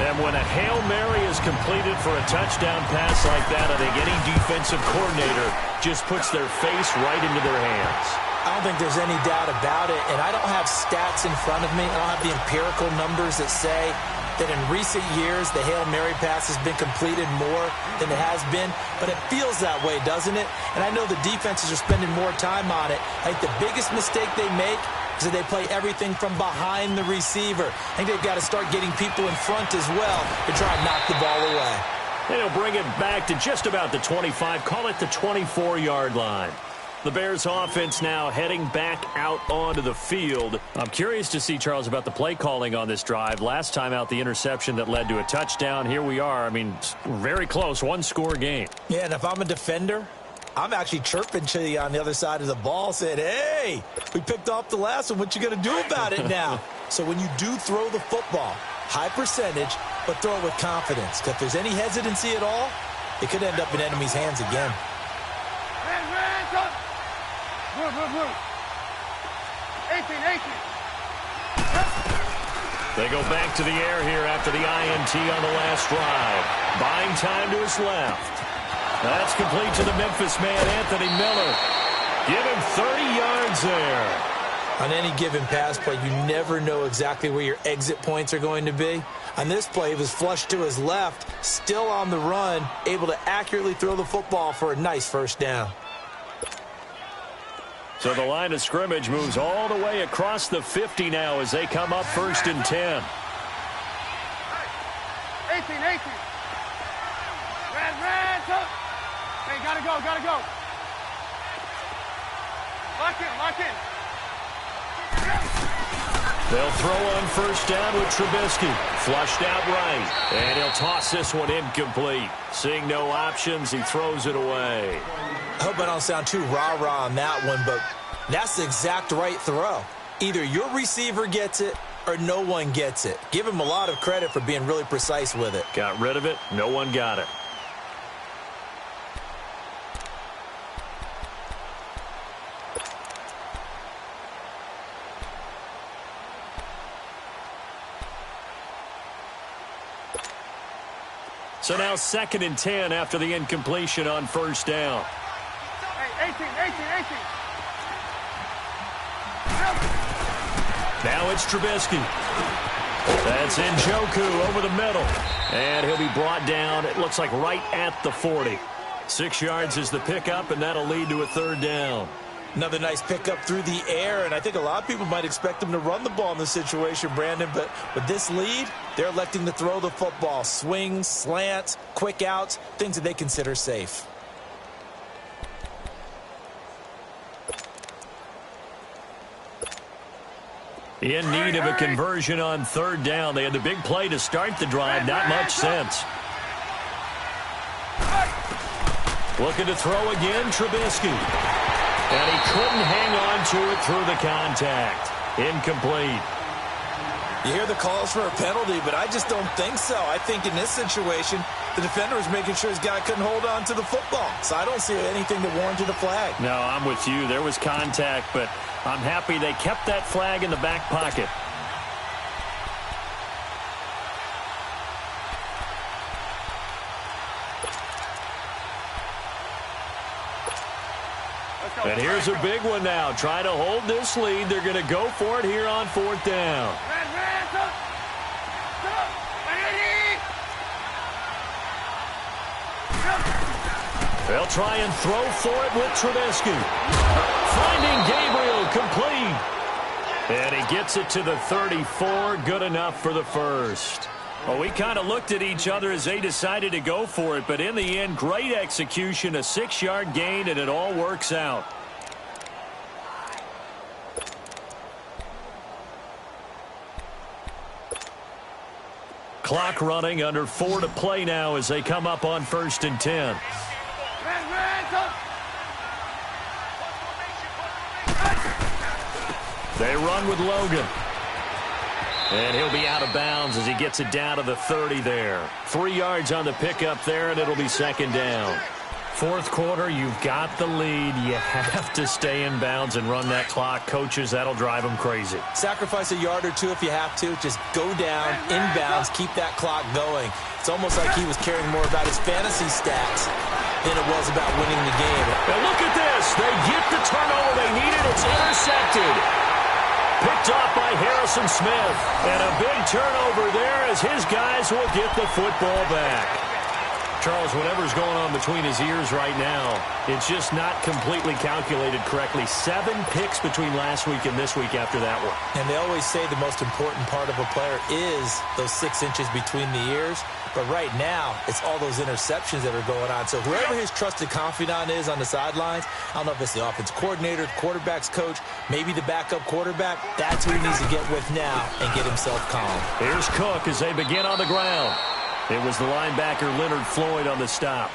And when a Hail Mary is completed for a touchdown pass like that, I think any defensive coordinator just puts their face right into their hands. I don't think there's any doubt about it, and I don't have stats in front of me. I don't have the empirical numbers that say that in recent years the Hail Mary pass has been completed more than it has been, but it feels that way, doesn't it? And I know the defenses are spending more time on it. I think the biggest mistake they make is that they play everything from behind the receiver. I think they've got to start getting people in front as well to try and knock the ball away. And he'll bring it back to just about the 25, call it the 24-yard line. The Bears offense now heading back out onto the field. I'm curious to see, Charles, about the play calling on this drive. Last time out, the interception that led to a touchdown. Here we are. I mean, very close, one-score game. Yeah, and if I'm a defender, I'm actually chirping to you on the other side of the ball, saying, hey, we picked off the last one. What you going to do about it now? So when you do throw the football, high percentage, but throw it with confidence. Because if there's any hesitancy at all, it could end up in enemy's hands again. Move. 18. They go back to the air here after the INT on the last drive. Buying time to his left. That's complete to the Memphis man, Anthony Miller. Give him 30 yards there. On any given pass play, you never know exactly where your exit points are going to be. On this play, he was flushed to his left, still on the run, able to accurately throw the football for a nice first down. So the line of scrimmage moves all the way across the 50 now as they come up 1st and 10. 18. Red, up. Hey, gotta go. Lock in. They'll throw on 1st down with Trubisky. Flushed out right. And he'll toss this one incomplete. Seeing no options, he throws it away. I hope I don't sound too rah-rah on that one, but that's the exact right throw. Either your receiver gets it or no one gets it. Give him a lot of credit for being really precise with it. Got rid of it. No one got it. So now 2nd and 10 after the incompletion on 1st down. Hey, 18. Now it's Trubisky. That's Njoku over the middle. And he'll be brought down, it looks like right at the 40. 6 yards is the pickup, and that'll lead to a 3rd down. Another nice pickup through the air, and I think a lot of people might expect him to run the ball in this situation, Brandon, but with this lead, they're electing to throw the football. Swings, slants, quick outs, things that they consider safe. In need of a conversion on 3rd down. They had the big play to start the drive, not much sense. Looking to throw again, Trubisky. And he couldn't hang on to it through the contact. Incomplete. You hear the calls for a penalty, but I just don't think so. I think in this situation, the defender was making sure his guy couldn't hold on to the football. So I don't see anything that warranted a flag. No, I'm with you. There was contact, but I'm happy they kept that flag in the back pocket. And here's a big one now. Trying to hold this lead. They're going to go for it here on 4th down. They'll try and throw for it with Trubisky. Finding Gabriel complete. And he gets it to the 34. Good enough for the first. Well, we kind of looked at each other as they decided to go for it, but in the end, great execution, a 6-yard gain, and it all works out. Clock running, under 4 to play now as they come up on 1st and 10. They run with Logan. And he'll be out of bounds as he gets it down to the 30 there. 3 yards on the pickup there, and it'll be 2nd down. 4th quarter, you've got the lead. You have to stay in bounds and run that clock. Coaches, that'll drive them crazy. Sacrifice a yard or two if you have to. Just go down, in bounds, keep that clock going. It's almost like he was caring more about his fantasy stats than it was about winning the game. And look at this. They get the turnover they needed. It's intercepted. Picked off by Harrison Smith. And a big turnover there as his guys will get the football back. Charles, whatever's going on between his ears right now, it's just not completely calculated correctly. 7 picks between last week and this week after that one. And they always say the most important part of a player is those 6 inches between the ears. But right now, it's all those interceptions that are going on. So whoever his trusted confidant is on the sidelines, I don't know if it's the offense coordinator, the quarterback's coach, maybe the backup quarterback, that's who he needs to get with now and get himself calm. Here's Cook as they begin on the ground. It was the linebacker Leonard Floyd on the stop.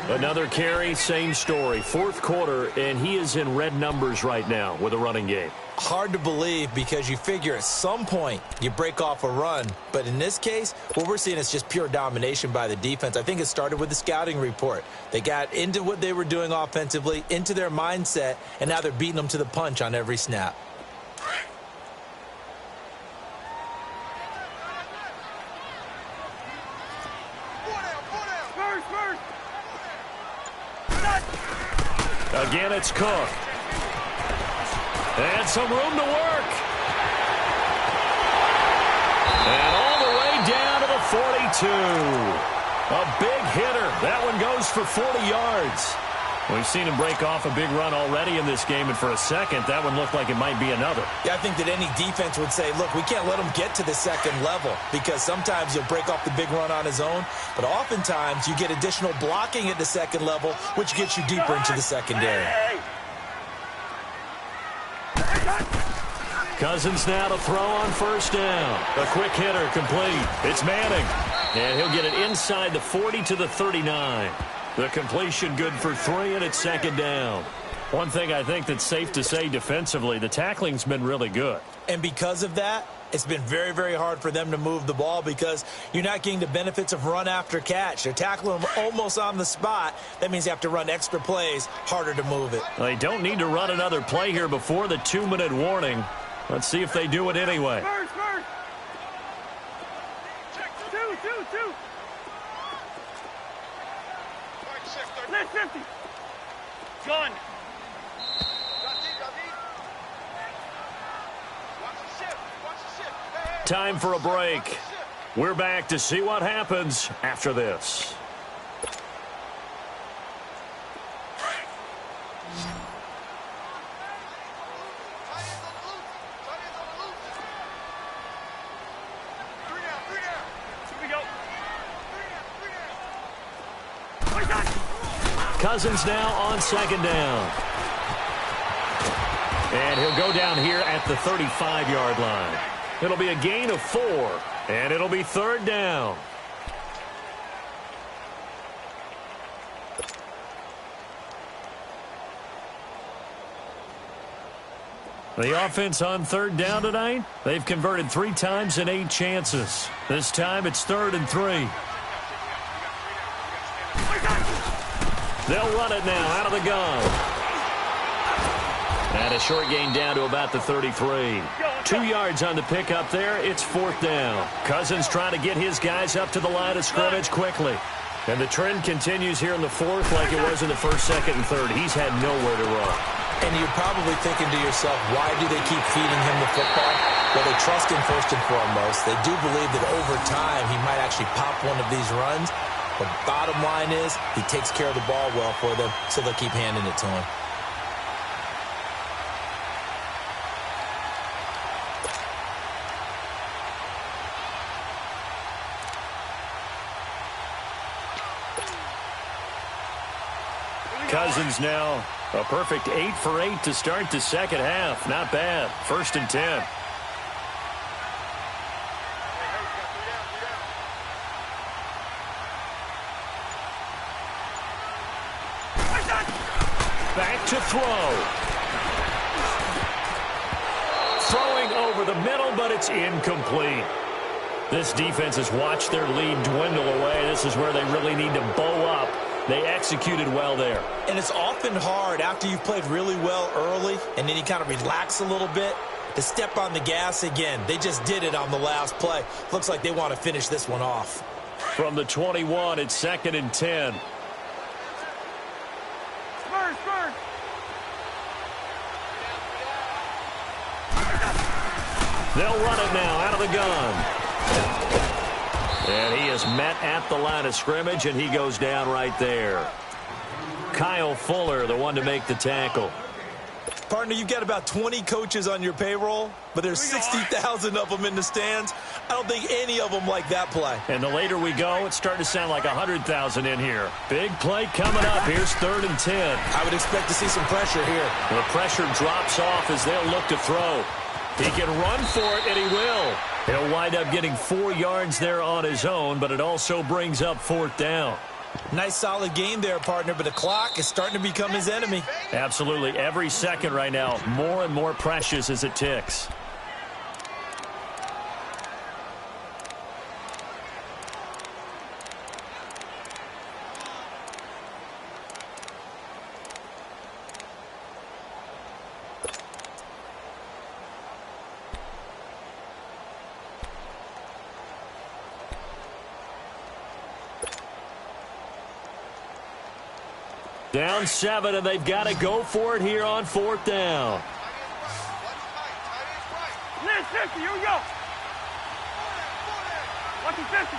Another carry, same story. 4th quarter, and he is in red numbers right now with a running game. Hard to believe because you figure at some point you break off a run. But in this case, what we're seeing is just pure domination by the defense. I think it started with the scouting report. They got into what they were doing offensively, into their mindset, and now they're beating them to the punch on every snap. Again, it's Cook. And some room to work. And all the way down to the 42. A big hitter. That one goes for 40 yards. We've seen him break off a big run already in this game, and for a second, that one looked like it might be another. Yeah, I think that any defense would say, look, we can't let him get to the second level because sometimes he'll break off the big run on his own, but oftentimes you get additional blocking at the second level, which gets you deeper into the secondary. Cousins now to throw on first down. A quick hitter complete. It's Manning, and he'll get it inside the 40 to the 39. The completion good for 3, and it's second down. One thing I think that's safe to say defensively, the tackling's been really good. And because of that, it's been very, very hard for them to move the ball because you're not getting the benefits of run after catch. They're tackling them almost on the spot. That means you have to run extra plays, harder to move it. They don't need to run another play here before the 2-minute warning. Let's see if they do it anyway. First. Two. Let's 50. Gun. Time for a break. We're back to see what happens after this. Cousins now on second down. And he'll go down here at the 35-yard line. It'll be a gain of 4, and it'll be third down. The offense on third down tonight, they've converted 3 times in 8 chances. This time it's 3rd and 3. They'll run it now out of the gun. And a short gain down to about the 33. 2 yards on the pickup there. It's 4th down. Cousins trying to get his guys up to the line of scrimmage quickly. And the trend continues here in the 4th like it was in the 1st, 2nd, and 3rd. He's had nowhere to run. And you're probably thinking to yourself, why do they keep feeding him the football? Well, they trust him first and foremost. They do believe that over time he might actually pop one of these runs. The bottom line is he takes care of the ball well for them, so they'll keep handing it to him. Cousins now a perfect 8 for 8 to start the second half. Not bad. 1st and 10. Back to throw. Throwing over the middle, but it's incomplete. This defense has watched their lead dwindle away. This is where they really need to bow up. They executed well there. And it's often hard after you've played really well early and then you kind of relax a little bit to step on the gas again. They just did it on the last play. Looks like they want to finish this one off. From the 21, it's 2nd and 10. Spurs. They'll run it now out of the gun. And he is met at the line of scrimmage, and he goes down right there. Kyle Fuller, the one to make the tackle. Partner, you've got about 20 coaches on your payroll, but there's 60,000 of them in the stands. I don't think any of them like that play. And the later we go, it's starting to sound like 100,000 in here. Big play coming up. Here's 3rd and 10. I would expect to see some pressure here. The pressure drops off as they'll look to throw. He can run for it, and he will. He'll wind up getting 4 yards there on his own, but it also brings up 4th down. Nice solid game there, partner, but the clock is starting to become his enemy. Absolutely. Every second right now, more and more precious as it ticks. Down 7, and they've got to go for it here on 4th down. Here we go. Watch it, 50.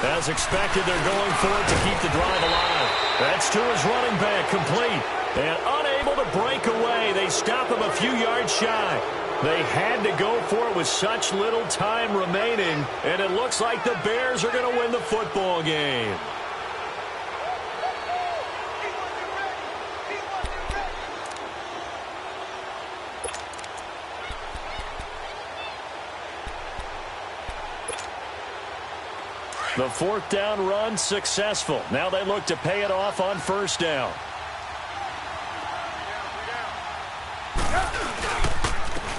As expected, they're going for it to keep the drive alive. That's to his running back, complete. And unable to break away. They stop him a few yards shy. They had to go for it with such little time remaining, and it looks like the Bears are going to win the football game. The 4th down run successful. Now they look to pay it off on 1st down.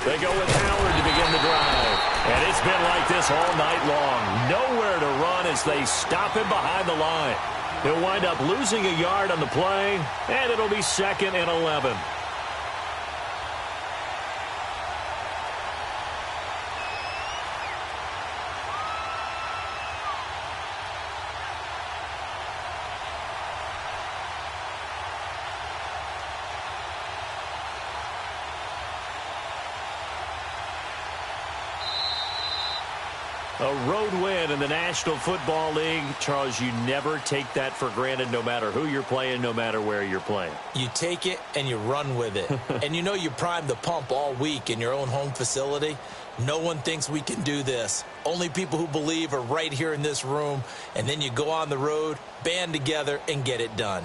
They go with Howard to begin the drive. And it's been like this all night long. Nowhere to run as they stop him behind the line. He'll wind up losing a yard on the play, and it'll be 2nd and 11. A road win in the National Football League. Charles, you never take that for granted no matter who you're playing, no matter where you're playing. You take it and you run with it. And you know you primed the pump all week in your own home facility. No one thinks we can do this. Only people who believe are right here in this room. And then you go on the road, band together, and get it done.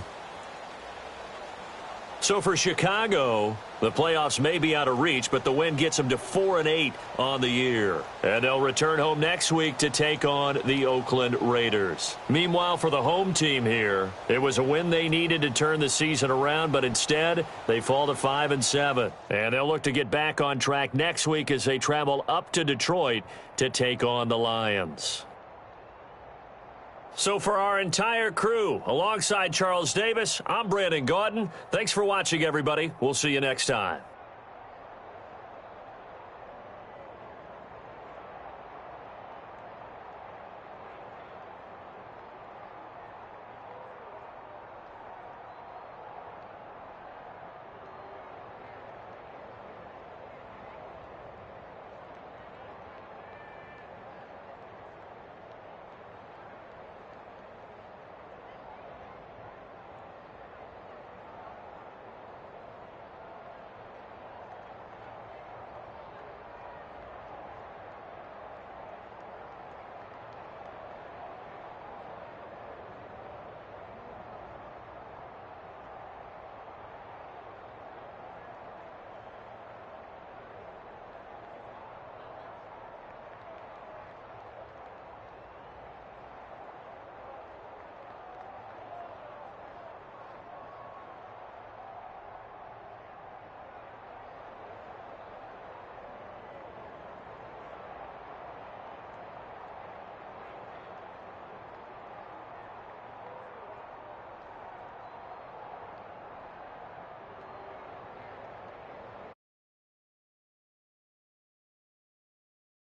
So for Chicago, the playoffs may be out of reach, but the win gets them to 4-8 on the year. And they'll return home next week to take on the Oakland Raiders. Meanwhile, for the home team here, it was a win they needed to turn the season around, but instead they fall to 5-7. And they'll look to get back on track next week as they travel up to Detroit to take on the Lions. So for our entire crew, alongside Charles Davis, I'm Brandon Gaudin. Thanks for watching, everybody. We'll see you next time.